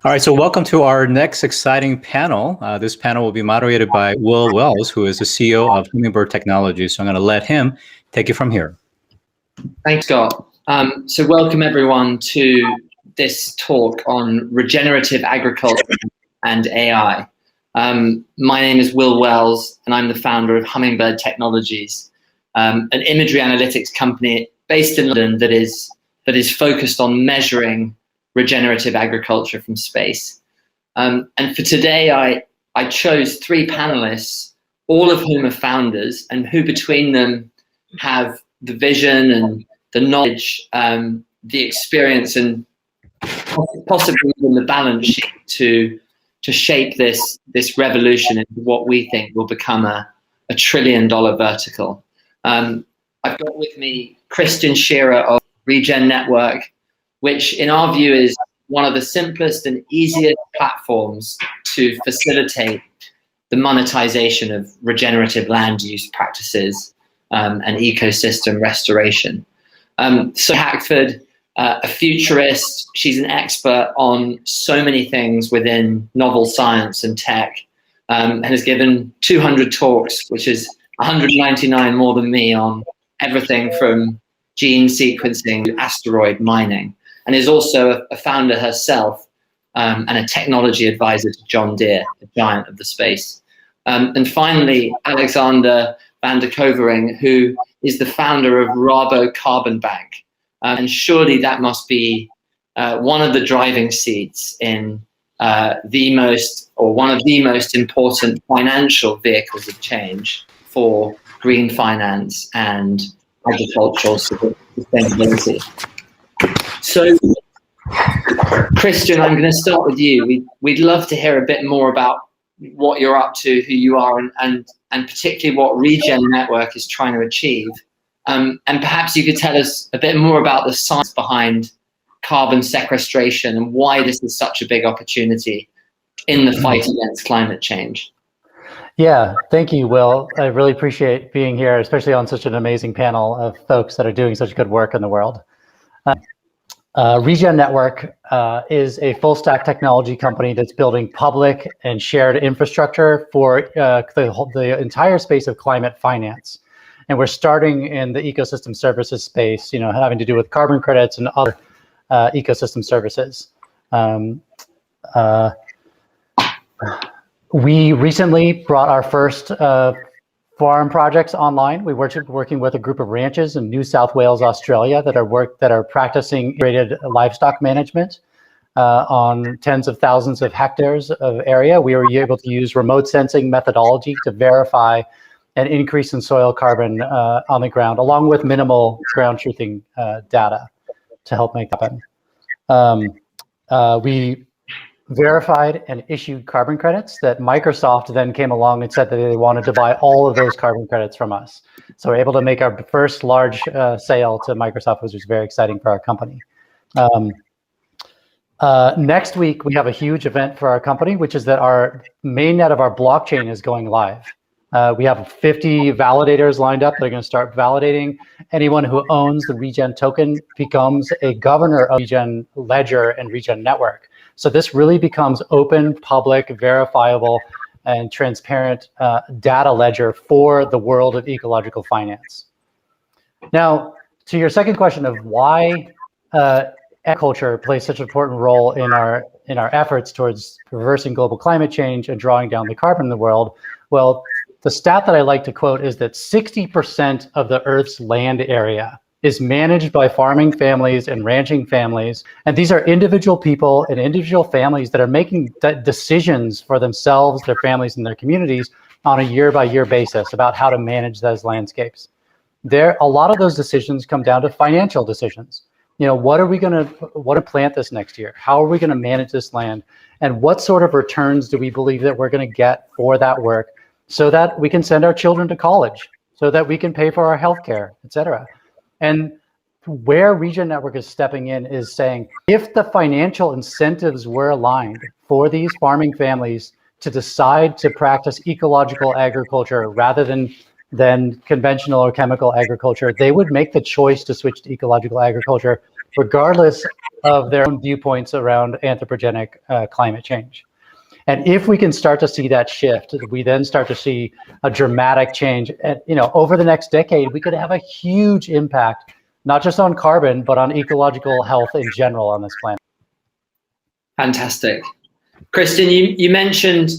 All right, so welcome to our next exciting panel. This panel will be moderated by Will Wells, who is the CEO of Hummingbird Technologies. So I'm going to let him take it from here. Thanks, Scott. So welcome everyone to this talk on regenerative agriculture and AI. My name is Will Wells, and I'm the founder of Hummingbird Technologies, an imagery analytics company based in London that is focused on measuring regenerative agriculture from space. And for today, I chose three panelists, all of whom are founders and who between them have the vision and the knowledge, the experience, and possibly even the balance sheet to shape this revolution into what we think will become a $1 trillion vertical. I've got with me Christian Shearer of Regen Network, which in our view is one of the simplest and easiest platforms to facilitate the monetization of regenerative land use practices and ecosystem restoration. So Hackford, a futurist, she's an expert on so many things within novel science and tech, and has given 200 talks, which is 199 more than me, on everything from gene sequencing to asteroid mining, and is also a founder herself and a technology advisor to John Deere, the giant of the space. And finally, Alexander van der Koevering, who is the founder of Rabo Carbon Bank. And surely that must be one of the driving seats in one of the most important financial vehicles of change for green finance and agricultural sustainability. So, Christian, I'm going to start with you. We'd love to hear a bit more about what you're up to, who you are, and particularly what Regen Network is trying to achieve. And perhaps you could tell us a bit more about the science behind carbon sequestration and why this is such a big opportunity in the fight against climate change. Yeah, thank you, Will. I really appreciate being here, especially on such an amazing panel of folks that are doing such good work in the world. Regen Network is a full stack technology company that's building public and shared infrastructure for the entire space of climate finance. And we're starting in the ecosystem services space, having to do with carbon credits and other ecosystem services. We recently brought our first farm projects online. We were working with a group of ranches in New South Wales, Australia, that are practicing integrated livestock management on tens of thousands of hectares of area. We were able to use remote sensing methodology to verify an increase in soil carbon on the ground, along with minimal ground truthing data to help make that happen. We verified and issued carbon credits that Microsoft then came along and said that they wanted to buy all of those carbon credits from us. So we're able to make our first large sale to Microsoft, which was very exciting for our company. Next week, we have a huge event for our company, which is that our mainnet of our blockchain is going live. We have 50 validators lined up that are going to start validating. Anyone who owns the Regen token becomes a governor of Regen Ledger and Regen Network. So this really becomes open, public, verifiable, and transparent data ledger for the world of ecological finance. Now, to your second question of why agriculture plays such an important role in our efforts towards reversing global climate change and drawing down the carbon in the world, well, the stat that I like to quote is that 60% of the Earth's land area is managed by farming families and ranching families. And these are individual people and individual families that are making decisions for themselves, their families, and their communities on a year-by-year basis about how to manage those landscapes. A lot of those decisions come down to financial decisions. What are we going to plant this next year? How are we going to manage this land? And what sort of returns do we believe that we're going to get for that work so that we can send our children to college, so that we can pay for our healthcare, et cetera? And where Regen Network is stepping in is saying, if the financial incentives were aligned for these farming families to decide to practice ecological agriculture rather than conventional or chemical agriculture, they would make the choice to switch to ecological agriculture regardless of their own viewpoints around anthropogenic climate change. And if we can start to see that shift, we then start to see a dramatic change. And, over the next decade, we could have a huge impact, not just on carbon, but on ecological health in general on this planet. Fantastic. Kristen, you mentioned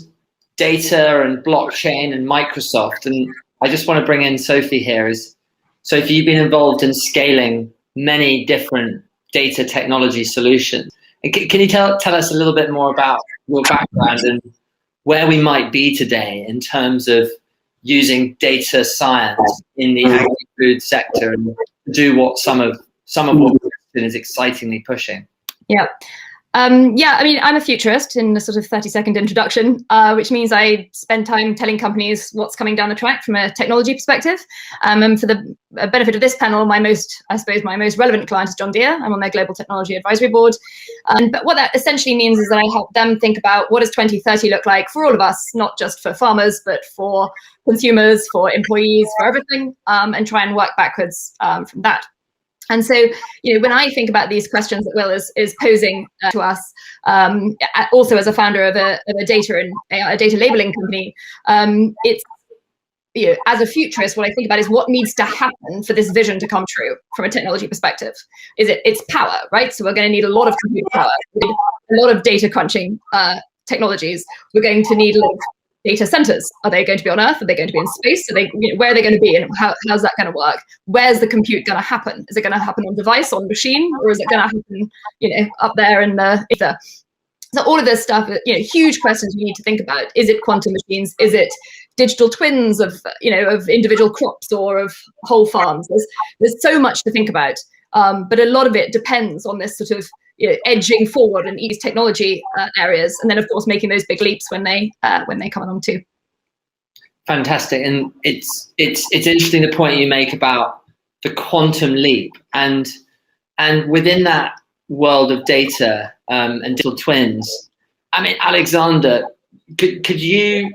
data and blockchain and Microsoft, and I just want to bring in Sophie here. Sophie, you've been involved in scaling many different data technology solutions. Can you tell us a little bit more about your background and where we might be today in terms of using data science in the agri-food sector and do what some of what Kristen is excitingly pushing? Yeah. I mean, I'm a futurist in a sort of 30-second introduction, which means I spend time telling companies what's coming down the track from a technology perspective. And for the benefit of this panel, my most relevant client is John Deere. I'm on their Global Technology Advisory Board. But what that essentially means is that I help them think about what does 2030 look like for all of us, not just for farmers, but for consumers, for employees, for everything, and try and work backwards from that. And so, when I think about these questions that Will is posing to us, also as a founder of a data labeling company, it's, as a futurist, what I think about is what needs to happen for this vision to come true from a technology perspective. It's power, right? So we're going to need a lot of compute power, a lot of data crunching technologies. We're going to need a lot of data centers. Are they going to be on Earth? Are they going to be in space? Where are they going to be? And how's that going to work? Where's the compute going to happen? Is it going to happen on device, on machine, or is it going to happen, up there in the ether? So all of this stuff, huge questions we need to think about. Is it quantum machines? Is it digital twins of individual crops or of whole farms? There's so much to think about. But a lot of it depends on this sort of edging forward in these technology areas, and then of course making those big leaps when they come along too. Fantastic, and it's interesting the point you make about the quantum leap, and within that world of data and digital twins. I mean, Alexander, could you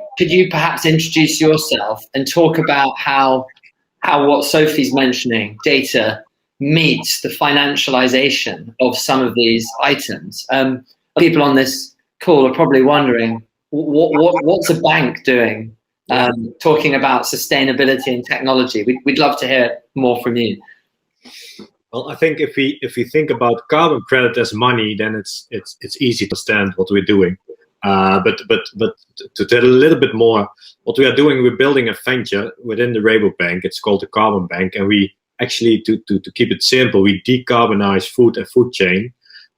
perhaps introduce yourself and talk about how what Sophie's mentioning, data, meets the financialization of some of these items? People on this call are probably wondering, what's a bank doing talking about sustainability and technology? We'd love to hear more from you. Well, I think if we think about carbon credit as money, then it's easy to understand what we're doing. But to tell a little bit more, what we are doing, we're building a venture within the Rabo Bank. It's called the Carbon Bank, and we actually, to keep it simple, we decarbonize food and food chain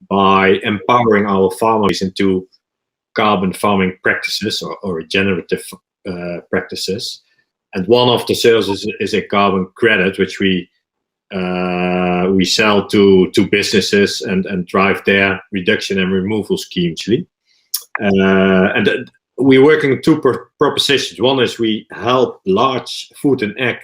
by empowering our farmers into carbon farming practices or regenerative practices. And one of the services is a carbon credit, which we sell to businesses and drive their reduction and removal schemes. And we're working on two propositions. One is we help large food and ag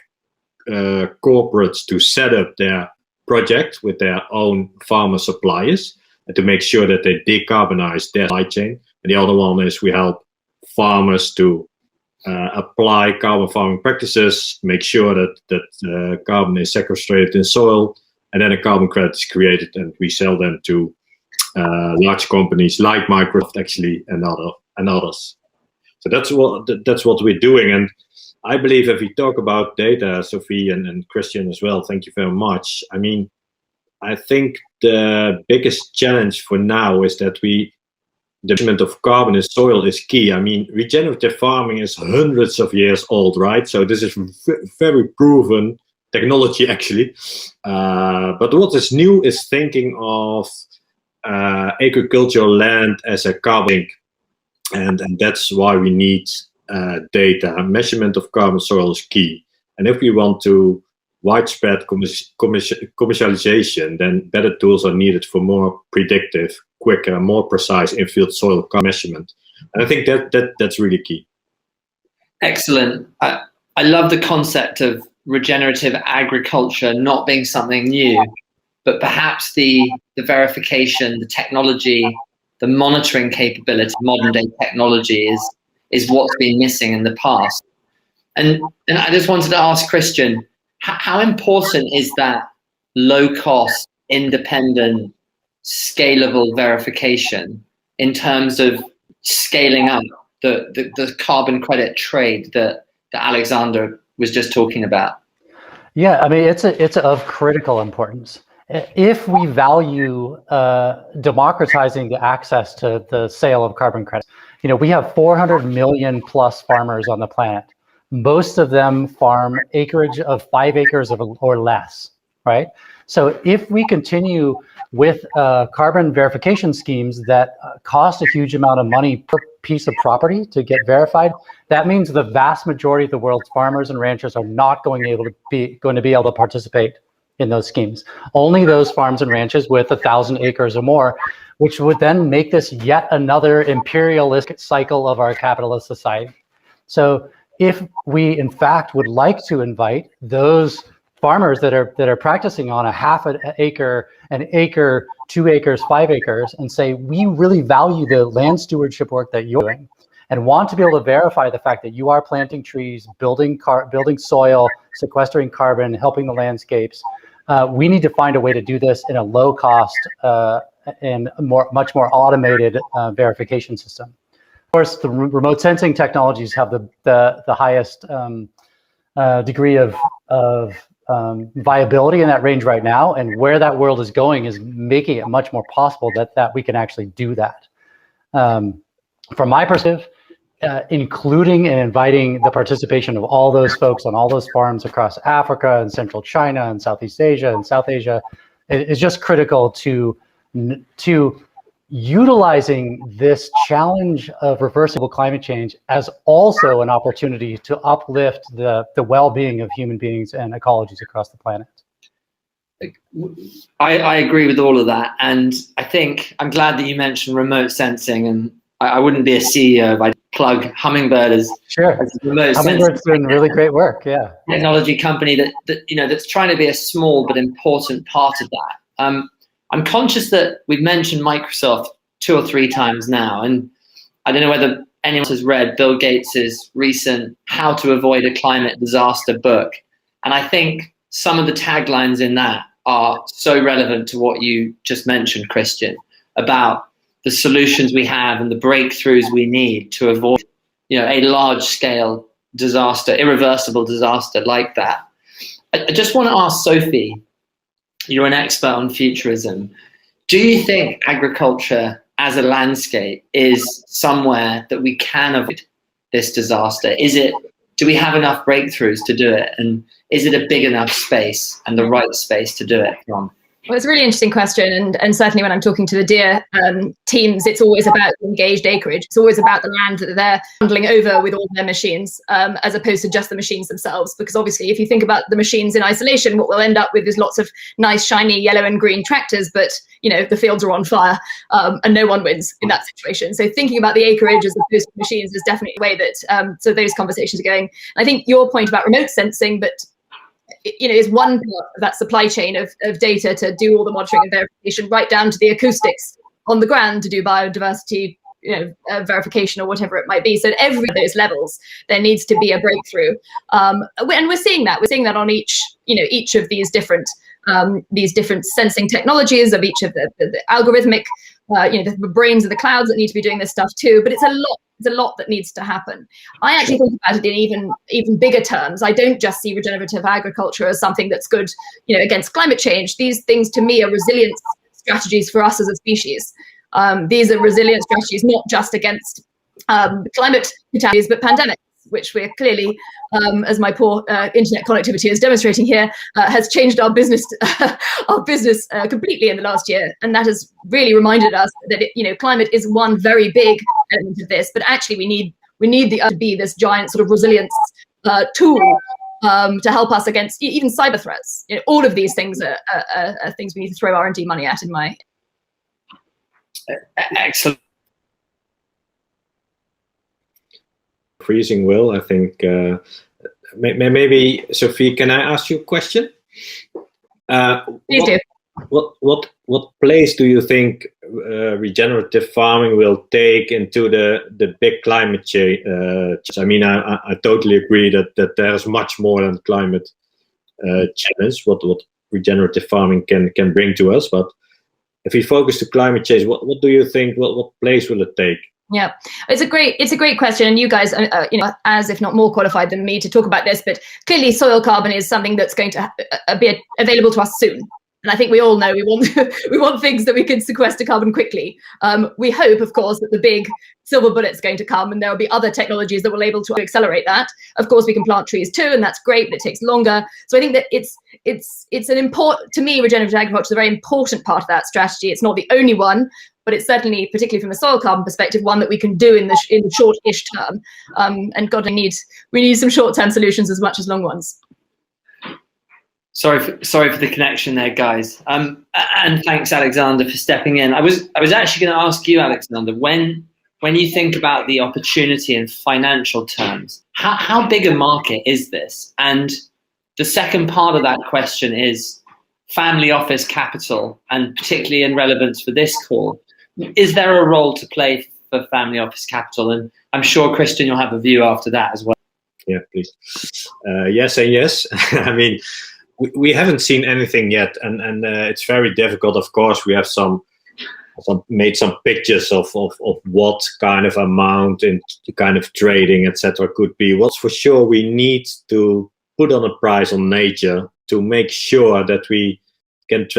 corporates to set up their project with their own farmer suppliers and to make sure that they decarbonize their supply chain. And the other one is we help farmers to apply carbon farming practices, make sure that carbon is sequestrated in soil, and then a carbon credit is created, and we sell them to large companies like Microsoft, actually, and others. So that's what we're doing. And I believe if we talk about data, Sophie and Christian as well, thank you very much. I mean, I think the biggest challenge for now is that the measurement of carbon in soil is key. I mean, regenerative farming is hundreds of years old, right? So this is very proven technology, actually. But what is new is thinking of agricultural land as a carbon, and that's why we need data. Measurement of carbon soil is key. And if we want to widespread commercialization, then better tools are needed for more predictive, quicker, more precise in-field soil carbon measurement. And I think that's really key. Excellent. I love the concept of regenerative agriculture not being something new, but perhaps the verification, the technology, the monitoring capability, modern day technology is what's been missing in the past. And I just wanted to ask Christian, how important is that low cost, independent, scalable verification in terms of scaling up the carbon credit trade that Alexander was just talking about? Yeah, I mean, it's of critical importance. If we value democratizing the access to the sale of carbon credits, we have 400 million plus farmers on the planet. Most of them farm acreage of 5 acres or less, right? So if we continue with carbon verification schemes that cost a huge amount of money per piece of property to get verified, that means the vast majority of the world's farmers and ranchers are not going to be able to participate in those schemes. Only those farms and ranches with 1,000 acres or more, which would then make this yet another imperialistic cycle of our capitalist society. So if we in fact would like to invite those farmers that are practicing on a half an acre, 2 acres, 5 acres, and say, we really value the land stewardship work that you're doing and want to be able to verify the fact that you are planting trees, building soil, sequestering carbon, helping the landscapes. We need to find a way to do this in a low cost and much more automated verification system. Of course, the remote sensing technologies have the highest degree of viability in that range right now, and where that world is going is making it much more possible that we can actually do that. From my perspective, including and inviting the participation of all those folks on all those farms across Africa and Central China and Southeast Asia and South Asia is just critical to utilizing this challenge of reversible climate change as also an opportunity to uplift the well-being of human beings and ecologies across the planet. I agree with all of that. And I think I'm glad that you mentioned remote sensing, and I wouldn't be a CEO if I plug Hummingbird as, sure. as a remote Humminbird's doing really great work, yeah. Technology company that's trying to be a small but important part of that. I'm conscious that we've mentioned Microsoft 2 or 3 times now, and I don't know whether anyone has read Bill Gates's recent How to Avoid a Climate Disaster book. And I think some of the taglines in that are so relevant to what you just mentioned, Christian, about the solutions we have and the breakthroughs we need to avoid, a large-scale disaster, irreversible disaster like that. I just want to ask Sophie, you're an expert on futurism. Do you think agriculture as a landscape is somewhere that we can avoid this disaster? Do we have enough breakthroughs to do it? And is it a big enough space and the right space to do it from? Well, it's a really interesting question, and certainly when I'm talking to the deer teams, it's always about engaged acreage. It's always about the land that they're handling over with all their machines, as opposed to just the machines themselves. Because obviously, if you think about the machines in isolation, what we'll end up with is lots of nice, shiny yellow and green tractors, but the fields are on fire, and no one wins in that situation. So thinking about the acreage as opposed to machines is definitely a way that so those conversations are going. And I think your point about remote sensing, but is one part of that supply chain of data to do all the monitoring and verification, right down to the acoustics on the ground to do biodiversity verification or whatever it might be. So at every of those levels, there needs to be a breakthrough, and we're seeing that. We're seeing that on each of these different sensing technologies of each of the algorithmic, the brains of the clouds that need to be doing this stuff too. But it's a lot that needs to happen. I actually think about it in even bigger terms. I don't just see regenerative agriculture as something that's good, against climate change. These things to me are resilience strategies for us as a species. These are resilience strategies not just against climate catastrophes, but pandemics, which we're clearly, as my poor internet connectivity is demonstrating here, has changed our business completely in the last year. And that has really reminded us that climate is one very big element of this, but actually we need the Earth to be this giant sort of resilience tool to help us against even cyber threats. All of these things are things we need to throw R&D money at. In my excellent. Freezing will, I think. Maybe Sophie, can I ask you a question? Please do. What place do you think regenerative farming will take into the big climate change? I mean, I totally agree that there's much more than climate challenge. What regenerative farming can bring to us. But if we focus to climate change, what do you think? What place will it take? Yeah, it's a great question, and you guys are, as if not more qualified than me to talk about this. But clearly, soil carbon is something that's going to be available to us soon. And I think we all know we want things that we can sequester carbon quickly. We hope, of course, that the big silver bullet's going to come, and there will be other technologies that will be able to accelerate that. Of course, we can plant trees too, and that's great, but it takes longer. So I think that it's an important, to me, regenerative agriculture is a very important part of that strategy. It's not the only one, but it's certainly, particularly from a soil carbon perspective, one that we can do in the short-ish term. And God, we need some short-term solutions as much as long ones. Sorry for the connection there, guys. And thanks, Alexander, for stepping in. I was actually going to ask you, Alexander, when you think about the opportunity in financial terms, how big a market is this? And the second part of that question is family office capital, and particularly in relevance for this call. Is there a role to play for family office capital? And I'm sure, Christian, you'll have a view after that as well. Yeah, please. Yes and yes. I mean, we haven't seen anything yet, and it's very difficult. Of course, we have made some pictures of what kind of amount and kind of trading, etc. could be. What's for sure, we need to put on a price on nature to make sure that we can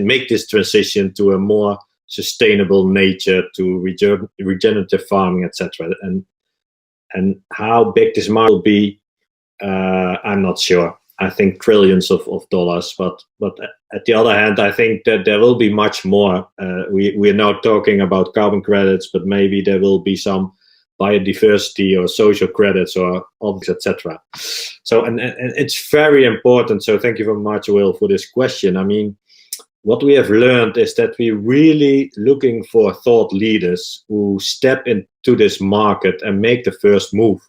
make this transition to a more sustainable nature, to regenerative farming, etc. And how big this market will be, I'm not sure. I think trillions of dollars, but at the other hand, I think that there will be much more. We're now talking about carbon credits, but maybe there will be some biodiversity or social credits or others, etc. So, and it's very important. So thank you very much, Will, for this question. I mean, what we have learned is that we're really looking for thought leaders who step into this market and make the first move,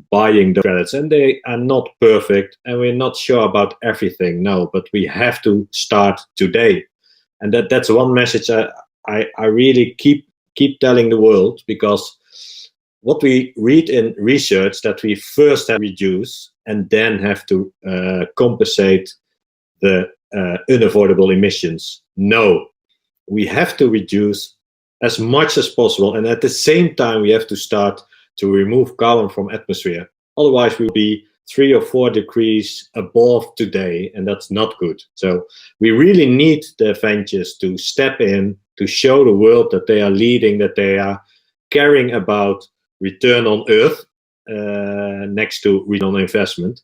buying the credits. And they are not perfect, and we're not sure about everything, no, but we have to start today. And that's one message I really keep telling the world, because what we read in research that we first have to reduce and then have to compensate the unavoidable emissions. No, we have to reduce as much as possible, and at the same time we have to start to remove carbon from atmosphere. Otherwise we'll be 3 or 4 degrees above today, and that's not good. So we really need the ventures to step in, to show the world that they are leading, that they are caring about return on earth next to return on investment,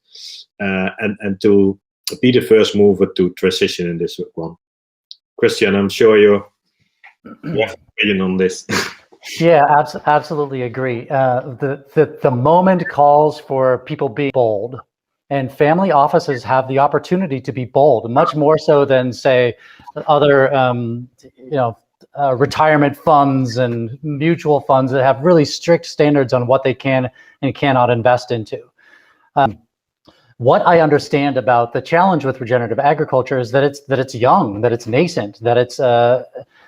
and to be the first mover to transition in this one. Christian, I'm sure you have an opinion on this. Yeah, absolutely agree. The moment calls for people being bold, and family offices have the opportunity to be bold, much more so than, say, other retirement funds and mutual funds that have really strict standards on what they can and cannot invest into. What I understand about the challenge with regenerative agriculture is that it's young, that it's nascent, that it's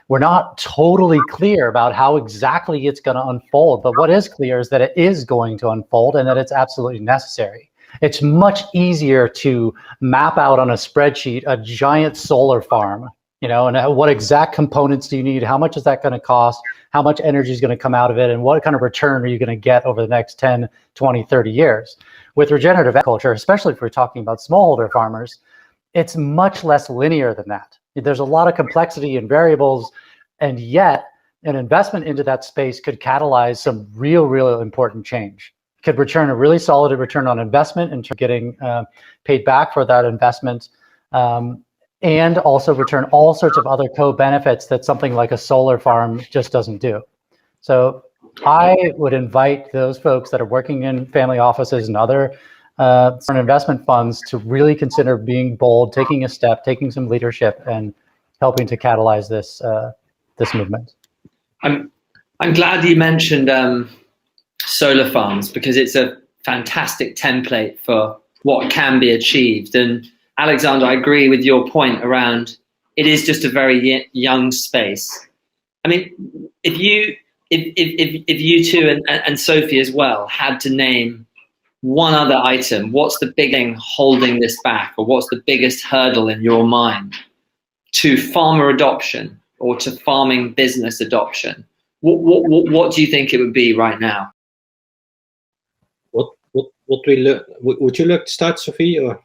we're not totally clear about how exactly it's going to unfold. But what is clear is that it is going to unfold, and that it's absolutely necessary. It's much easier to map out on a spreadsheet a giant solar farm, and what exact components do you need? How much is that going to cost? How much energy is going to come out of it? And what kind of return are you going to get over the next 10, 20, 30 years? With regenerative agriculture, especially if we're talking about smallholder farmers, it's much less linear than that. There's a lot of complexity and variables, and yet an investment into that space could catalyze some real important change. Could return a really solid return on investment in terms of getting paid back for that investment, and also return all sorts of other co-benefits that something like a solar farm just doesn't do. So I would invite those folks that are working in family offices and other investment funds to really consider being bold, taking a step, taking some leadership, and helping to catalyze this this movement. I'm glad you mentioned solar farms, because it's a fantastic template for what can be achieved. And Alexander, I agree with your point around it is just a very young space. I mean, if you two and Sophie as well had to name one other item, what's the big thing holding this back, or what's the biggest hurdle in your mind to farmer adoption or to farming business adoption? What do you think it would be right now? What we learn? Would you like to start, Sophie, or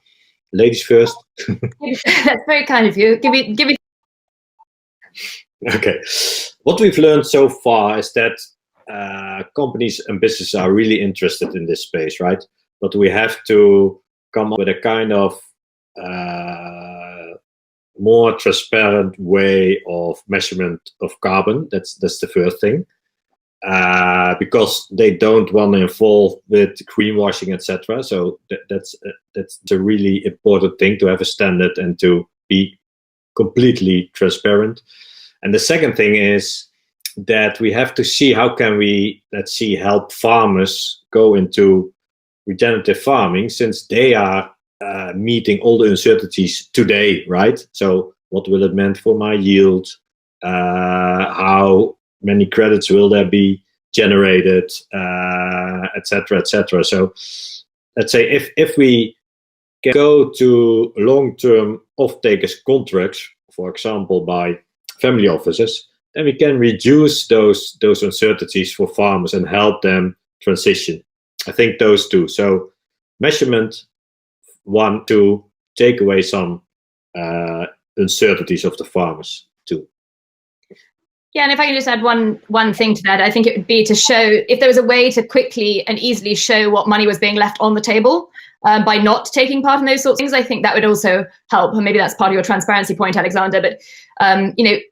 ladies first? That's very kind of you. Give me. Okay. What we've learned so far is that companies and businesses are really interested in this space, right? But we have to come up with a kind of more transparent way of measurement of carbon. That's the first thing. Because they don't want to involve with greenwashing, etc. So that's a really important thing, to have a standard and to be completely transparent. And the second thing is that we have to see how can we, help farmers go into regenerative farming, since they are meeting all the uncertainties today, right? So what will it mean for my yield? How many credits will there be generated, etc., etc. So let's say if we can go to long-term off-takers contracts, for example, by family offices, then we can reduce those uncertainties for farmers and help them transition. I think those two. So measurement, one, to take away some uncertainties of the farmers, two. Yeah, and if I can just add one thing to that, I think it would be to show, if there was a way to quickly and easily show what money was being left on the table by not taking part in those sorts of things, I think that would also help. And maybe that's part of your transparency point, Alexander. But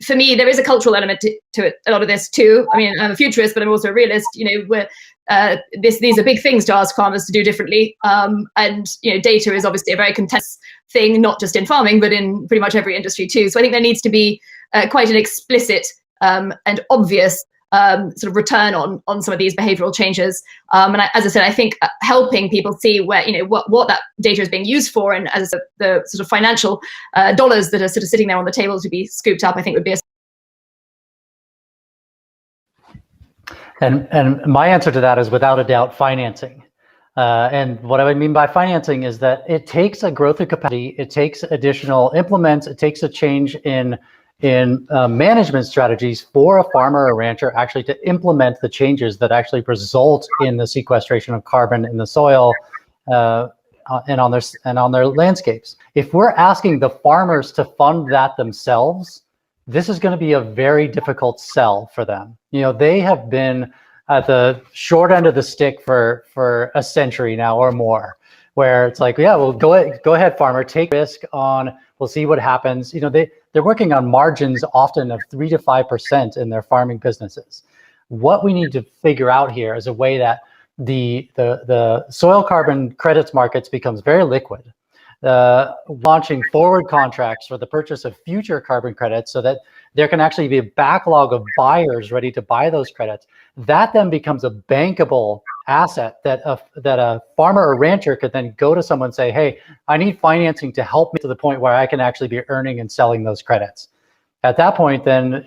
for me, there is a cultural element to it, a lot of this too. I mean, I'm a futurist, but I'm also a realist. Where these are big things to ask farmers to do differently. And data is obviously a very contentious thing, not just in farming, but in pretty much every industry too. So I think there needs to be quite an explicit and obvious sort of return on some of these behavioral changes. As I said, I think helping people see where what that data is being used for, and as I said, the sort of financial dollars that are sort of sitting there on the table to be scooped up, I think would be And my answer to that is, without a doubt, financing. And what I mean by financing is that it takes a growth of capacity, it takes additional implements, it takes a change in management strategies for a farmer or rancher actually to implement the changes that actually result in the sequestration of carbon in the soil and on their landscapes. If we're asking the farmers to fund that themselves, this is going to be a very difficult sell for them. They have been at the short end of the stick for a century now or more, where it's like, yeah, well, go ahead, farmer, take risk on. We'll see what happens. They're working on margins often of 3 to 5% in their farming businesses. What we need to figure out here is a way that the soil carbon credits markets becomes very liquid, launching forward contracts for the purchase of future carbon credits, so that there can actually be a backlog of buyers ready to buy those credits. That then becomes a bankable asset that a farmer or rancher could then go to someone and say, hey, I need financing to help me to the point where I can actually be earning and selling those credits. At that point, then,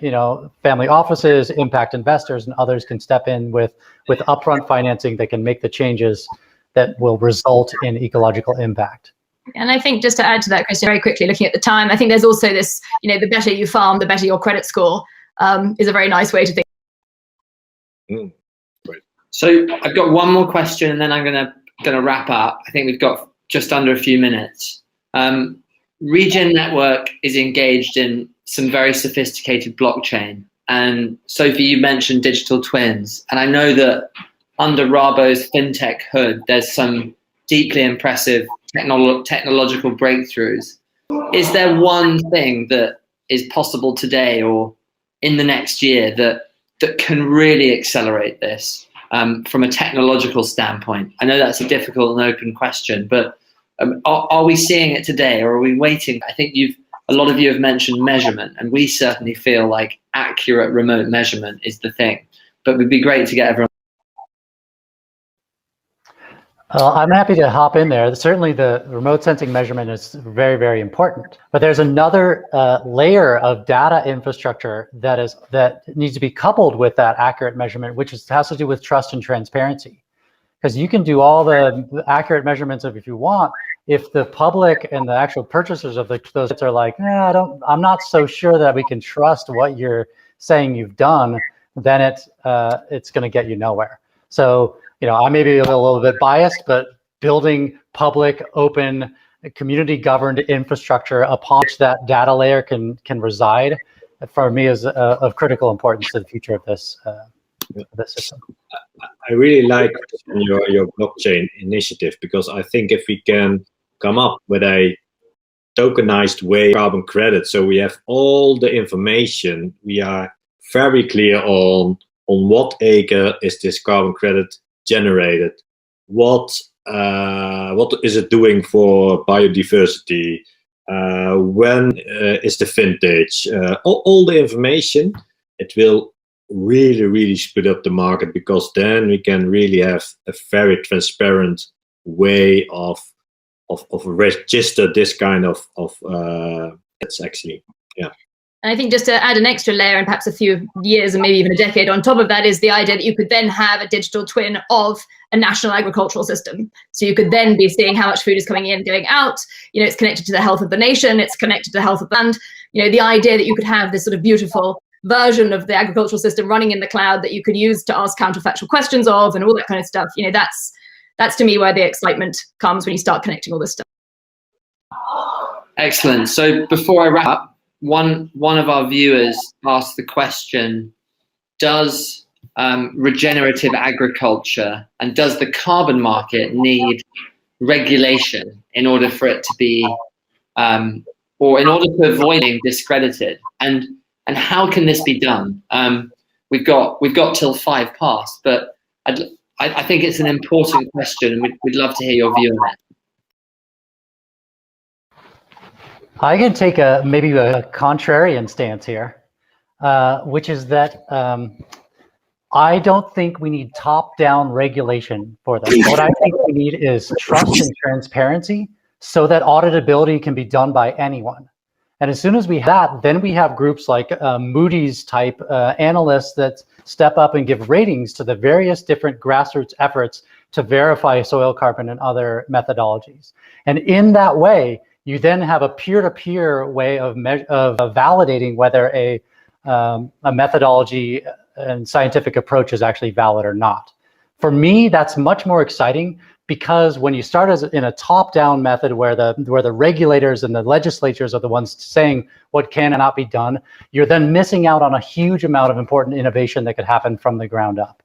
family offices, impact investors, and others can step in with upfront financing that can make the changes that will result in ecological impact. And I think, just to add to that, Christian, very quickly, looking at the time, I think there's also this, the better you farm, the better your credit score, is a very nice way to think. Right. So I've got one more question, and then I'm gonna wrap up. I think we've got just under a few minutes. Regen Network is engaged in some very sophisticated blockchain, and Sophie, you mentioned digital twins, and I know that under Rabo's fintech hood, there's some deeply impressive technological breakthroughs. Is there one thing that is possible today or in the next year that can really accelerate this from a technological standpoint? I know that's a difficult and open question, but are we seeing it today, or are we waiting? I think a lot of you have mentioned measurement, and we certainly feel like accurate remote measurement is the thing, but it would be great to get everyone. I'm happy to hop in there. Certainly the remote sensing measurement is very, very important, but there's another layer of data infrastructure that needs to be coupled with that accurate measurement, which has to do with trust and transparency. because you can do all the accurate measurements of if you want. If the public and the actual purchasers of those are like, I'm not so sure that we can trust what you're saying you've done, then it's going to get you nowhere. So, I may be a little bit biased, but building public, open, community-governed infrastructure upon which that data layer can reside, for me, is of critical importance to the future of this system. I really like your blockchain initiative, because I think if we can come up with a tokenized way of carbon credit, so we have all the information, we are very clear on what acre is this carbon credit generated, what is it doing for biodiversity, when is the vintage, all the information, it will really speed up the market, because then we can really have a very transparent way of register this kind of it's actually, yeah. And I think just to add an extra layer and perhaps a few years and maybe even a decade on top of that is the idea that you could then have a digital twin of a national agricultural system. So you could then be seeing how much food is coming in, going out, it's connected to the health of the nation, it's connected to the health of the land. The idea that you could have this sort of beautiful version of the agricultural system running in the cloud that you could use to ask counterfactual questions of and all that kind of stuff. That's to me where the excitement comes, when you start connecting all this stuff. Excellent. So before I wrap up, one of our viewers asked the question, does regenerative agriculture and does the carbon market need regulation in order for it to be, or in order to avoid being discredited? And how can this be done? We've got till 5 past, but I think it's an important question, and we'd love to hear your view on it. I can take maybe a contrarian stance here, which is that I don't think we need top-down regulation for them. What I think we need is trust and transparency, so that auditability can be done by anyone. And as soon as we have that, then we have groups like Moody's type analysts that step up and give ratings to the various different grassroots efforts to verify soil carbon and other methodologies. And in that way, you then have a peer-to-peer way of validating whether a methodology and scientific approach is actually valid or not. For me, that's much more exciting, because when you start in a top-down method where the regulators and the legislatures are the ones saying what can and not be done, you're then missing out on a huge amount of important innovation that could happen from the ground up.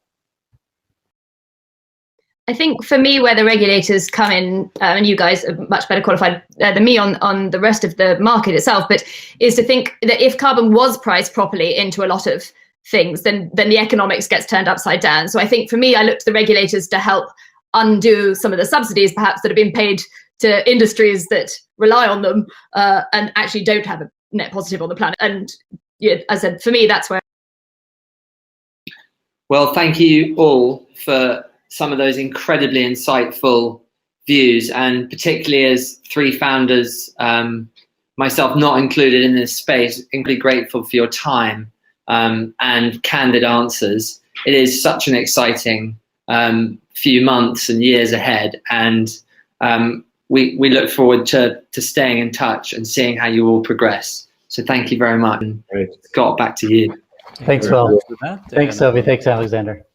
I think for me, where the regulators come in, and you guys are much better qualified than me on the rest of the market itself, but is to think that if carbon was priced properly into a lot of things, then the economics gets turned upside down. So I think for me, I look to the regulators to help undo some of the subsidies perhaps that have been paid to industries that rely on them and actually don't have a net positive on the planet. And as I said, for me, that's where. Well, thank you all for some of those incredibly insightful views, and particularly as 3 founders, myself not included in this space, incredibly grateful for your time and candid answers. It is such an exciting few months and years ahead, and we look forward to staying in touch and seeing how you all progress. So thank you very much. And Scott, back to you. Thanks, Will. Thanks, Sophie. Thanks, Alexander.